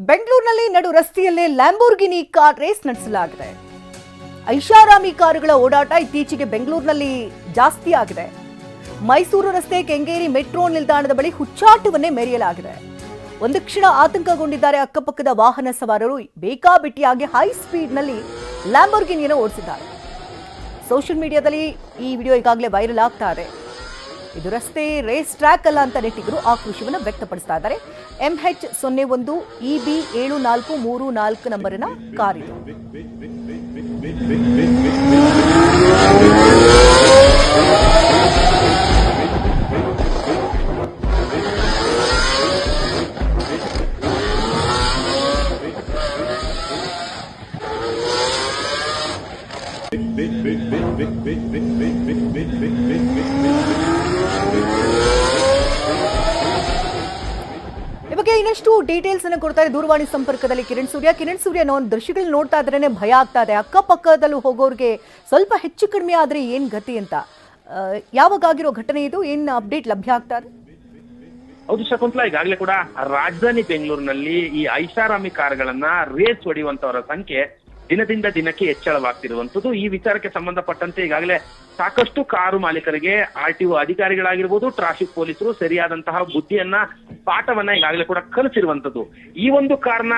ಬೆಂಗಳೂರಿನಲ್ಲಿ ನಡು ರಸ್ತೆಯಲ್ಲೇ Lamborghini car race ನಡೆಸಲಾಗಿದೆ. ಐಷಾರಾಮಿ ಕಾರುಗಳ ಓಡಾಟ ಇತ್ತೀಚೆಗೆ ಬೆಂಗಳೂರಿನಲ್ಲಿ ಜಾಸ್ತಿ ಆಗಿದೆ. ಮೈಸೂರು ರಸ್ತೆ ಕೆಂಗೇರಿ ಮೆಟ್ರೋ ನಿಲ್ದಾಣದ ಬಳಿ ಹುಚ್ಚಾಟವನ್ನೇ ಮೆರೆಯಲಾಗಿದೆ. ಒಂದು ಕ್ಷಣ ಆತಂಕಗೊಂಡಿದ್ದಾರೆ ಅಕ್ಕಪಕ್ಕದ ವಾಹನ ಸವಾರರು. ಬೇಕಾಬಿಟ್ಟಿಯಾಗಿ ಹೈ ಸ್ಪೀಡ್ನಲ್ಲಿ ಲ್ಯಾಂಬೋರ್ಗಿನಿಯನ್ನು ಓಡಿಸಿದ್ದಾರೆ. ಸೋಷಿಯಲ್ ಮೀಡಿಯಾದಲ್ಲಿ ಈ ವಿಡಿಯೋ ಈಗಾಗಲೇ ವೈರಲ್ ಆಗ್ತಾ ಇದೆ. ಇದು ರಸ್ತೆ ರೇಸ್ ಟ್ರ್ಯಾಕ್ ಅಲ್ಲ ಅಂತ ನೆಟ್ಟಿಗರು ಆಕ್ರೋಶವನ್ನು ವ್ಯಕ್ತಪಡಿಸ್ತಾ ಇದ್ದಾರೆ. MH01 EB 7434 ನಂಬರಿನ ಕಾರ್ ಇದು. ಬಗ್ಗೆ ಇನ್ನಷ್ಟು ಡೀಟೇಲ್ಸ್ ಅನ್ನು ಕೊಡ್ತಾರೆ ದೂರವಾಣಿ ಸಂಪರ್ಕದಲ್ಲಿ ಕಿರಣ್ ಸೂರ್ಯ ನಾವು ದೃಶ್ಯಗಳನ್ನ ನೋಡ್ತಾ ಇದ್ರೇನೆ ಭಯ ಆಗ್ತಾ ಇದೆ. ಅಕ್ಕಪಕ್ಕದಲ್ಲೂ ಹೋಗೋರಿಗೆ ಸ್ವಲ್ಪ ಹೆಚ್ಚು ಕಡಿಮೆ ಆದ್ರೆ ಏನ್ ಗತಿ ಅಂತ, ಯಾವಾಗಾಗಿರೋ ಘಟನೆ ಇದು, ಏನ್ ಅಪ್ಡೇಟ್ ಲಭ್ಯ ಆಗ್ತಾ ಇದೆ? ಹೌದು ಶಕುಂತಲಾ, ಈಗಾಗಲೇ ಕೂಡ ರಾಜಧಾನಿ ಬೆಂಗಳೂರಿನಲ್ಲಿ ಈ ಐಷಾರಾಮಿ ಕಾರ್ಗಳನ್ನ ರೇಸ್ ಹೊಡೆಯುವಂತವರ ಸಂಖ್ಯೆ ದಿನದಿಂದ ದಿನಕ್ಕೆ ಹೆಚ್ಚಳವಾಗ್ತಿರುವಂತದ್ದು. ಈ ವಿಚಾರಕ್ಕೆ ಸಂಬಂಧಪಟ್ಟಂತೆ ಈಗಾಗಲೇ ಸಾಕಷ್ಟು ಕಾರು ಮಾಲೀಕರಿಗೆ RTO ಅಧಿಕಾರಿಗಳಾಗಿರ್ಬೋದು, ಟ್ರಾಫಿಕ್ ಪೊಲೀಸರು ಸರಿಯಾದಂತಹ ಬುದ್ಧಿಯನ್ನ ಪಾಠವನ್ನ ಈಗಾಗಲೇ ಕೂಡ ಕಲಿಸಿರುವಂತದ್ದು. ಈ ಒಂದು ಕಾರ್ನ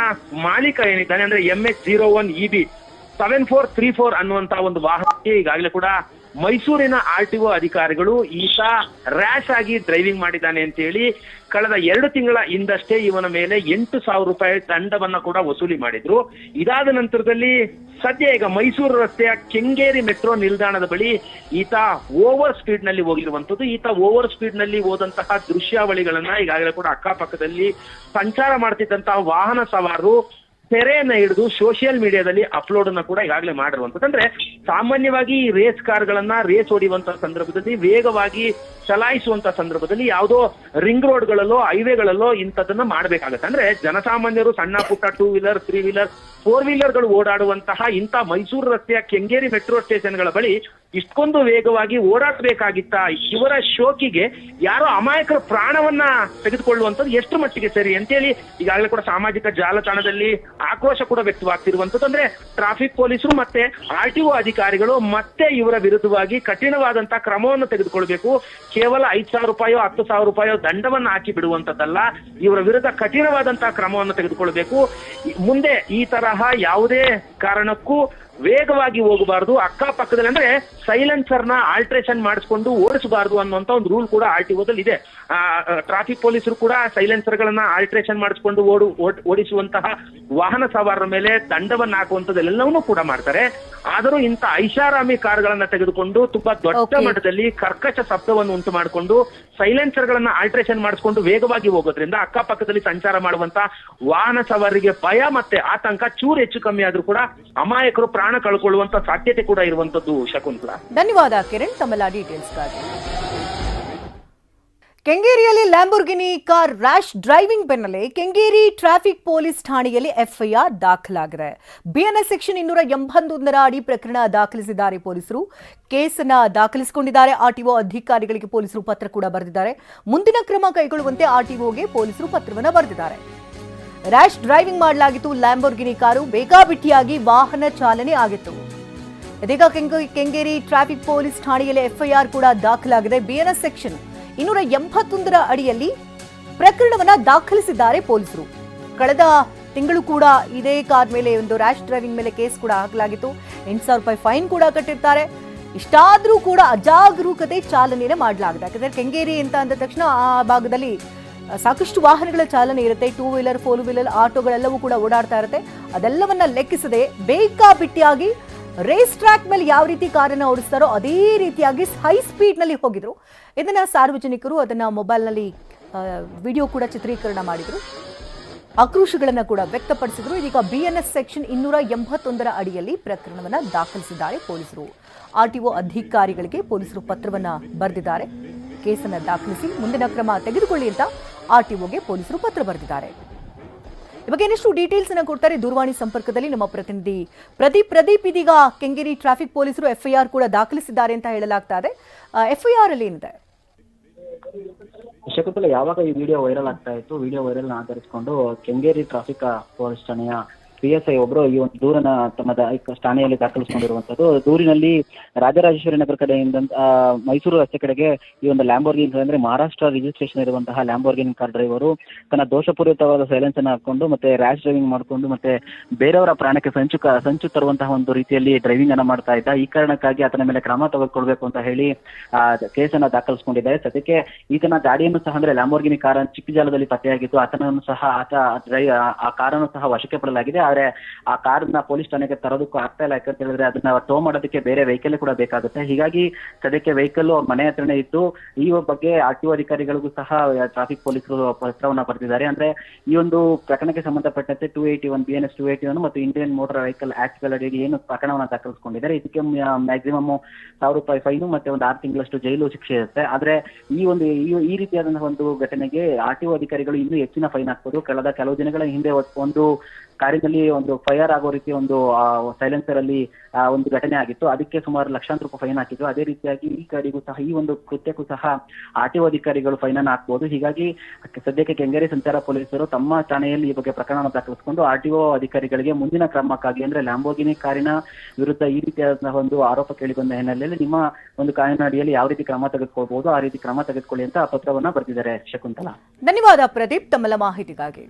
ಮಾಲೀಕ ಏನಿದ್ದಾನೆ ಅಂದ್ರೆ MH01 EB 7434 ಅನ್ನುವಂತಹ ಒಂದು ವಾಹನಕ್ಕೆ ಈಗಾಗಲೇ ಕೂಡ ಮೈಸೂರಿನ RTO ಅಧಿಕಾರಿಗಳು ಈತ ರ್ಯಾಶ್ ಆಗಿ ಡ್ರೈವಿಂಗ್ ಮಾಡಿದ್ದಾನೆ ಅಂತ ಹೇಳಿ ಕಳೆದ 2 ತಿಂಗಳ ಹಿಂದಷ್ಟೇ ಇವನ ಮೇಲೆ 8,000 ರೂಪಾಯಿ ದಂಡವನ್ನ ಕೂಡ ವಸೂಲಿ ಮಾಡಿದ್ರು. ಇದಾದ ನಂತರದಲ್ಲಿ ಸದ್ಯ ಈಗ ಮೈಸೂರು ರಸ್ತೆಯ ಕೆಂಗೇರಿ ಮೆಟ್ರೋ ನಿಲ್ದಾಣದ ಬಳಿ ಈತ ಓವರ್ ಸ್ಪೀಡ್ ನಲ್ಲಿ ಹೋಗಿರುವಂತದ್ದು. ಈತ ಓವರ್ ಸ್ಪೀಡ್ ನಲ್ಲಿ ಹೋದಂತಹ ದೃಶ್ಯಾವಳಿಗಳನ್ನ ಈಗಾಗಲೇ ಕೂಡ ಅಕ್ಕಪಕ್ಕದಲ್ಲಿ ಸಂಚಾರ ಮಾಡ್ತಿದ್ದಂತಹ ವಾಹನ ಸವಾರರು ತೆರೆಯನ್ನ ಹಿಡಿದು ಸೋಷಿಯಲ್ ಮೀಡಿಯಾದಲ್ಲಿ ಅಪ್ಲೋಡ್ ಅನ್ನ ಕೂಡ ಈಗಾಗಲೇ ಮಾಡಿರುವಂತದ್ದು. ಅಂದ್ರೆ ಸಾಮಾನ್ಯವಾಗಿ ರೇಸ್ ಕಾರ್ಗಳನ್ನ ರೇಸ್ ಹೊಡೆಯುವಂತಹ ಸಂದರ್ಭದಲ್ಲಿ ವೇಗವಾಗಿ ಚಲಾಯಿಸುವಂತ ಸಂದರ್ಭದಲ್ಲಿ ಯಾವುದೋ ರಿಂಗ್ ರೋಡ್ಗಳಲ್ಲೋ ಹೈವೇಗಳಲ್ಲೋ ಇಂಥದನ್ನ ಮಾಡ್ಬೇಕಾಗತ್ತೆ. ಅಂದ್ರೆ ಜನಸಾಮಾನ್ಯರು ಸಣ್ಣ ಪುಟ್ಟ 2 ವೀಲರ್ 3 ವೀಲರ್ 4 ವೀಲರ್ಗಳು ಓಡಾಡುವಂತಹ ಇಂಥ ಮೈಸೂರು ರಸ್ತೆಯ ಕೆಂಗೇರಿ ಮೆಟ್ರೋ ಸ್ಟೇಷನ್ಗಳ ಬಳಿ ಇಷ್ಟೊಂದು ವೇಗವಾಗಿ ಓಡಾಡಬೇಕಾಗಿತ್ತ? ಇವರ ಶೋಕಿಗೆ ಯಾರೋ ಅಮಾಯಕರ ಪ್ರಾಣವನ್ನ ತೆಗೆದುಕೊಳ್ಳುವಂಥದ್ದು ಎಷ್ಟು ಮಟ್ಟಿಗೆ ಸರಿ ಅಂತೇಳಿ ಈಗಾಗಲೇ ಕೂಡ ಸಾಮಾಜಿಕ ಜಾಲತಾಣದಲ್ಲಿ ಆಕ್ರೋಶ ಕೂಡ ವ್ಯಕ್ತವಾಗ್ತಿರುವಂತದ್ದು. ಅಂದ್ರೆ ಟ್ರಾಫಿಕ್ ಪೊಲೀಸರು ಮತ್ತೆ RTO ಅಧಿಕಾರಿಗಳು ಮತ್ತೆ ಇವರ ವಿರುದ್ಧವಾಗಿ ಕಠಿಣವಾದಂತಹ ಕ್ರಮವನ್ನು ತೆಗೆದುಕೊಳ್ಬೇಕು. ಕೇವಲ 5,000 ರೂಪಾಯೋ 10,000 ರೂಪಾಯೋ ದಂಡವನ್ನು ಹಾಕಿ ಬಿಡುವಂತದ್ದಲ್ಲ, ಇವರ ವಿರುದ್ಧ ಕಠಿಣವಾದಂತಹ ಕ್ರಮವನ್ನು ತೆಗೆದುಕೊಳ್ಬೇಕು. ಮುಂದೆ ಈ ತರಹ ಯಾವುದೇ ಕಾರಣಕ್ಕೂ ವೇಗವಾಗಿ ಹೋಗಬಾರದು. ಅಕ್ಕಪಕ್ಕದಲ್ಲಿ ಅಂದ್ರೆ ಸೈಲೆನ್ಸರ್ ನ ಆಲ್ಟ್ರೇಷನ್ ಮಾಡಿಸ್ಕೊಂಡು ಓಡಿಸಬಾರದು ಅನ್ನುವಂತ ಒಂದು ರೂಲ್ ಕೂಡ RTOದಲ್ಲಿ ಇದೆ. ಟ್ರಾಫಿಕ್ ಪೊಲೀಸರು ಕೂಡ ಸೈಲೆನ್ಸರ್ ಗಳನ್ನ ಆಲ್ಟ್ರೇಷನ್ ಮಾಡಿಸ್ಕೊಂಡು ಓಡಿಸುವಂತಹ ವಾಹನ ಸವಾರರ ಮೇಲೆ ದಂಡವನ್ನ ಹಾಕುವಂತದ್ದೆಲ್ಲವನ್ನೂ ಕೂಡ ಮಾಡ್ತಾರೆ. ಆದರೂ ಇಂಥ ಐಷಾರಾಮಿ ಕಾರ್ಗಳನ್ನ ತೆಗೆದುಕೊಂಡು ತುಂಬಾ ದೊಡ್ಡ ಮಟ್ಟದಲ್ಲಿ ಕರ್ಕಶ ಶಬ್ದವನ್ನು ಉಂಟು ಮಾಡಿಕೊಂಡು ಸೈಲೆನ್ಸರ್ ಗಳನ್ನ ಆಲ್ಟ್ರೇಷನ್ ಮಾಡಿಸ್ಕೊಂಡು ವೇಗವಾಗಿ ಹೋಗೋದ್ರಿಂದ ಅಕ್ಕಪಕ್ಕದಲ್ಲಿ ಸಂಚಾರ ಮಾಡುವಂತ ವಾಹನ ಸವಾರರಿಗೆ ಭಯ ಮತ್ತೆ ಆತಂಕ ಚೂರು ಹೆಚ್ಚು ಕಮ್ಮಿ ಆದ್ರೂ ಕೂಡ ಅಮಾಯಕರು ಪ್ರಾಣ ಕಳ್ಕೊಳ್ಳುವಂತ ಸಾಧ್ಯತೆ ಕೂಡ ಇರುವಂತದ್ದು. ಶಕುಂತಲಾ, ಧನ್ಯವಾದ ಕಿರಣ್ ತಮ್ಮೆಲ್ಲ ಡೀಟೇಲ್ಸ್ಗಾಗಿ. ಕೆಂಗೇರಿಯಲ್ಲಿ ಲ್ಯಾಂಬೋರ್ಗಿನಿ ಕಾರ್ ರ್ಯಾಶ್ ಡ್ರೈವಿಂಗ್ ಬೆನ್ನಲ್ಲೇ ಕೆಂಗೇರಿ ಟ್ರಾಫಿಕ್ ಪೊಲೀಸ್ ಠಾಣೆಯಲ್ಲಿ FIR ದಾಖಲಾಗಿದೆ. BNS ಸೆಕ್ಷನ್ 281 ಅಡಿ ಪ್ರಕರಣ ದಾಖಲಿಸಿದ್ದಾರೆ ಪೊಲೀಸರು. ಕೇಸನ್ನ ದಾಖಲಿಸಿಕೊಂಡಿದ್ದಾರೆ. RTO ಅಧಿಕಾರಿಗಳಿಗೆ ಪೊಲೀಸರು ಪತ್ರ ಕೂಡ ಬರೆದಿದ್ದಾರೆ. ಮುಂದಿನ ಕ್ರಮ ಕೈಗೊಳ್ಳುವಂತೆ RTOಗೆ ಪೊಲೀಸರು ಪತ್ರವನ್ನು ಬರೆದಿದ್ದಾರೆ. ರ್ಯಾಶ್ ಡ್ರೈವಿಂಗ್ ಮಾಡಲಾಗಿತ್ತು. ಲ್ಯಾಂಬೋರ್ಗಿನಿ ಕಾರು ಬೇಕಾಬಿಟ್ಟಿಯಾಗಿ ವಾಹನ ಚಾಲನೆ ಆಗಿತ್ತು. ಇದೀಗ ಕೆಂಗೇರಿ ಟ್ರಾಫಿಕ್ ಪೊಲೀಸ್ ಠಾಣೆಯಲ್ಲಿ FIR ಕೂಡ ದಾಖಲಾಗಿದೆ. BNS ಸೆಕ್ಷನ್ 281 ಅಡಿಯಲ್ಲಿ ಪ್ರಕರಣವನ್ನ ದಾಖಲಿಸಿದ್ದಾರೆ ಪೊಲೀಸರು. ಕಳೆದ ತಿಂಗಳು ಕೂಡ ಇದೇ ಕಾರ್ ಮೇಲೆ ಒಂದು ರ್ಯಾಶ್ ಡ್ರೈವಿಂಗ್ ಮೇಲೆ ಕೇಸ್ ಕೂಡ ಹಾಕಲಾಗಿತ್ತು. 8,000 ರೂಪಾಯಿ ಫೈನ್ ಕೂಡ ಕಟ್ಟಿರ್ತಾರೆ. ಇಷ್ಟಾದ್ರೂ ಕೂಡ ಅಜಾಗರೂಕತೆ ಚಾಲನೆಯನ್ನು ಮಾಡಲಾಗಿದೆ. ಯಾಕಂದ್ರೆ ಕೆಂಗೇರಿ ಅಂತ ಅಂದ ತಕ್ಷಣ ಆ ಭಾಗದಲ್ಲಿ ಸಾಕಷ್ಟು ವಾಹನಗಳ ಚಾಲನೆ ಇರುತ್ತೆ. 2 ವೀಲರ್ 4 ವೀಲರ್ ಆಟೋಗಳೆಲ್ಲವೂ ಕೂಡ ಓಡಾಡ್ತಾ ಇರುತ್ತೆ. ಅದೆಲ್ಲವನ್ನ ಲೆಕ್ಕಿಸದೆ ಬೇಕಾಬಿಟ್ಟಿಯಾಗಿ ರೇಸ್ ಟ್ರ್ಯಾಕ್ ಮೇಲೆ ಯಾವ ರೀತಿ ಕಾರನ್ನ ಓಡಿಸ್ತಾರೋ ಅದೇ ರೀತಿಯಾಗಿ ಹೈ ಸ್ಪೀಡ್ ನಲ್ಲಿ ಹೋಗಿದ್ರು. ಇದನ್ನ ಸಾರ್ವಜನಿಕರು ಅದನ್ನ ಮೊಬೈಲ್ ನಲ್ಲಿ ವಿಡಿಯೋ ಕೂಡ ಚಿತ್ರೀಕರಣ ಮಾಡಿದ್ರು, ಆಕ್ರೋಶಗಳನ್ನ ಕೂಡ ವ್ಯಕ್ತಪಡಿಸಿದ್ರು. ಇದೀಗ BNS ಸೆಕ್ಷನ್ 281 ಅಡಿಯಲ್ಲಿ ಪ್ರಕರಣವನ್ನ ದಾಖಲಿಸಿದ್ದಾರೆ ಪೊಲೀಸರು. RTO ಅಧಿಕಾರಿಗಳಿಗೆ ಪೊಲೀಸರು ಪತ್ರವನ್ನ ಬರೆದಿದ್ದಾರೆ. ಕೇಸನ್ನ ದಾಖಲಿಸಿ ಮುಂದಿನ ಕ್ರಮ ತೆಗೆದುಕೊಳ್ಳಿ ಅಂತ RTOಗೆ ಪೊಲೀಸರು ಪತ್ರ ಬರೆದಿದ್ದಾರೆ. ಈ ಬಗ್ಗೆ ಇನ್ನಷ್ಟು ಡೀಟೇಲ್ಸ್ ಅನ್ನು ಕೊಡ್ತಾರೆ ದೂರವಾಣಿ ಸಂಪರ್ಕದಲ್ಲಿ ನಮ್ಮ ಪ್ರತಿನಿಧಿ ಪ್ರದೀಪ್. ಇದೀಗ ಕೆಂಗೇರಿ ಟ್ರಾಫಿಕ್ ಪೊಲೀಸರು FIR ಕೂಡ ದಾಖಲಿಸಿದ್ದಾರೆ ಅಂತ ಹೇಳಲಾಗ್ತಾ ಇದೆ. FIR ಅಲ್ಲಿ ಏನಿದೆ? ಶಕುಂತಲ ಯಾವಾಗ ಈ ವಿಡಿಯೋ ವೈರಲ್ ಆಗ್ತಾ ಇತ್ತು, ವಿಡಿಯೋ ವೈರಲ್ ಆಧರಿಸಿಕೊಂಡು ಕೆಂಗೇರಿ ಟ್ರಾಫಿಕ್ ಪೊಲೀಸ್ ಠಾಣೆಯ PSI ಒಬ್ಬರು ಈ ಒಂದು ದೂರನ್ನ ತಮ್ಮ ಠಾಣೆಯಲ್ಲಿ ದಾಖಲಿಸಿಕೊಂಡಿರುವಂತದ್ದು. ದೂರಿನಲ್ಲಿ ರಾಜರಾಜೇಶ್ವರಿ ನಗರ ಕಡೆಯಿಂದ ಮೈಸೂರು ರಸ್ತೆ ಕಡೆಗೆ ಈ ಒಂದು ಲ್ಯಾಂಬೋರ್ಗಿನಿ ಅಂದ್ರೆ ಮಹಾರಾಷ್ಟ್ರ ರಿಜಿಸ್ಟ್ರೇಷನ್ ಇರುವಂತಹ ಲ್ಯಾಂಬೋರ್ಗಿನಿ ಕಾರ್ ಡ್ರೈವರು ತನ್ನ ದೋಷಪೂರಿತವಾದ ಸೈಲೆನ್ಸ್ ಅನ್ನು ಹಾಕೊಂಡು ಮತ್ತೆ ರ್ಯಾಶ್ ಡ್ರೈವಿಂಗ್ ಮಾಡಿಕೊಂಡು ಮತ್ತೆ ಬೇರೆಯವರ ಪ್ರಾಣಕ್ಕೆ ಸಂಚು ತರುವಂತಹ ಒಂದು ರೀತಿಯಲ್ಲಿ ಡ್ರೈವಿಂಗ್ ಅನ್ನ ಮಾಡ್ತಾ ಇದ್ದ. ಈ ಕಾರಣಕ್ಕಾಗಿ ಆತನ ಮೇಲೆ ಕ್ರಮ ತೆಗೆದುಕೊಳ್ಬೇಕು ಅಂತ ಹೇಳಿ ಕೇಸನ್ನ ದಾಖಲಿಸಿಕೊಂಡಿದ್ದಾರೆ. ಸದ್ಯಕ್ಕೆ ಈತನ ಗಾಡಿಯನ್ನು ಸಹ ಅಂದ್ರೆ ಲ್ಯಾಂಬೋರ್ಗಿನಿ ಕಾರ್ ಚಿಕ್ಕ ಜಾಲದಲ್ಲಿ ಪತ್ತೆಯಾಗಿದ್ದು ಆತನನ್ನು ಸಹ ಆ ಕಾರನ್ನು ಸಹ ವಶಕ್ಕೆ ಪಡಲಾಗಿದೆ. ಆದ್ರೆ ಆ ಕಾರ್ನ ಪೊಲೀಸ್ ಠಾಣೆಗೆ ತರೋದಕ್ಕೂ ಆಗ್ತಾ ಇಲ್ಲ, ಯಾಕಂತ ಹೇಳಿದ್ರೆ ಅದನ್ನ ಟೋ ಮಾಡೋದಕ್ಕೆ ಬೇರೆ ವೆಹಿಕಲ್ ಕೂಡ ಬೇಕಾಗುತ್ತೆ. ಹೀಗಾಗಿ ಸದ್ಯಕ್ಕೆ ವೆಹಿಕಲ್ ಅವ್ರ ಮನೆ ಹತ್ರನೇ ಇದ್ದು ಈ ಬಗ್ಗೆ RTO ಅಧಿಕಾರಿಗಳಿಗೂ ಸಹ ಟ್ರಾಫಿಕ್ ಪೊಲೀಸರು ಪತ್ರವನ್ನ ಬರೆದಿದ್ದಾರೆ. ಅಂದ್ರೆ ಈ ಒಂದು ಪ್ರಕರಣಕ್ಕೆ ಸಂಬಂಧಪಟ್ಟಂತೆ 281 BNS 281 ಮತ್ತು ಇಂಡಿಯನ್ ಮೋಟಾರ್ ವೆಹಿಕಲ್ ಆಕ್ಟ್ ಗಳಡಿ ಏನು ಪ್ರಕರಣವನ್ನ ದಾಖಲಿಸಿಕೊಂಡಿದ್ದಾರೆ. ಇದಕ್ಕೆ ಮ್ಯಾಕ್ಸಿಮಮ್ 1,000 ರೂಪಾಯಿ ಫೈನು ಮತ್ತೆ ಒಂದು 6 ತಿಂಗಳಷ್ಟು ಜೈಲು ಶಿಕ್ಷೆ ಇರುತ್ತೆ. ಆದ್ರೆ ಈ ರೀತಿಯಾದಂತಹ ಒಂದು ಘಟನೆಗೆ RTO ಅಧಿಕಾರಿಗಳು ಇನ್ನೂ ಹೆಚ್ಚಿನ ಫೈನ್ ಹಾಕ್ಬೋದು. ಕಳೆದ ಕೆಲವು ದಿನಗಳ ಹಿಂದೆ ಒಂದು ಕಾರಿನಲ್ಲಿ ಒಂದು ಫೈರ್ ಆಗೋ ರೀತಿ ಒಂದು ಸೈಲೆನ್ಸರ್ ಅಲ್ಲಿ ಒಂದು ಘಟನೆ ಆಗಿತ್ತು. ಅದಕ್ಕೆ ಸುಮಾರು ಲಕ್ಷಾಂತರ ರೂಪಾಯಿ ಫೈನ್ ಹಾಕಿದ್ರು. ಅದೇ ರೀತಿಯಾಗಿ ಈ ಗಾಡಿಗೂ ಸಹ ಈ ಒಂದು ಕೃತ್ಯಕ್ಕೂ ಸಹ RTO ಅಧಿಕಾರಿಗಳು ಫೈನ್ ಅನ್ನು ಹಾಕಬಹುದು. ಹೀಗಾಗಿ ಸದ್ಯಕ್ಕೆ ಕೆಂಗೇರಿ ಸಂಚಾರ ಪೊಲೀಸರು ತಮ್ಮ ಠಾಣೆಯಲ್ಲಿ ಈ ಬಗ್ಗೆ ಪ್ರಕರಣ ದಾಖಲಿಸಿಕೊಂಡು RTO ಅಧಿಕಾರಿಗಳಿಗೆ ಮುಂದಿನ ಕ್ರಮಕ್ಕಾಗಿ ಅಂದ್ರೆ ಲ್ಯಾಂಬೋರ್ಗಿನಿ ಕಾರಿನ ವಿರುದ್ಧ ಈ ರೀತಿಯಾದ ಒಂದು ಆರೋಪ ಕೇಳಿಬಂದ ಹಿನ್ನೆಲೆಯಲ್ಲಿ ನಿಮ್ಮ ಒಂದು ಕಾನೂನಿನ ಅಡಿಯಲ್ಲಿ ಯಾವ ರೀತಿ ಕ್ರಮ ತೆಗೆದುಕೊಳ್ಬಹುದು ಆ ರೀತಿ ಕ್ರಮ ತೆಗೆದುಕೊಳ್ಳಿ ಅಂತ ಪತ್ರವನ್ನ ಬರೆದಿದ್ದಾರೆ. ಶಕುಂತಲಾ, ಧನ್ಯವಾದ ಪ್ರದೀಪ್ ತಮ್ಮೆಲ್ಲ ಮಾಹಿತಿಗಾಗಿ.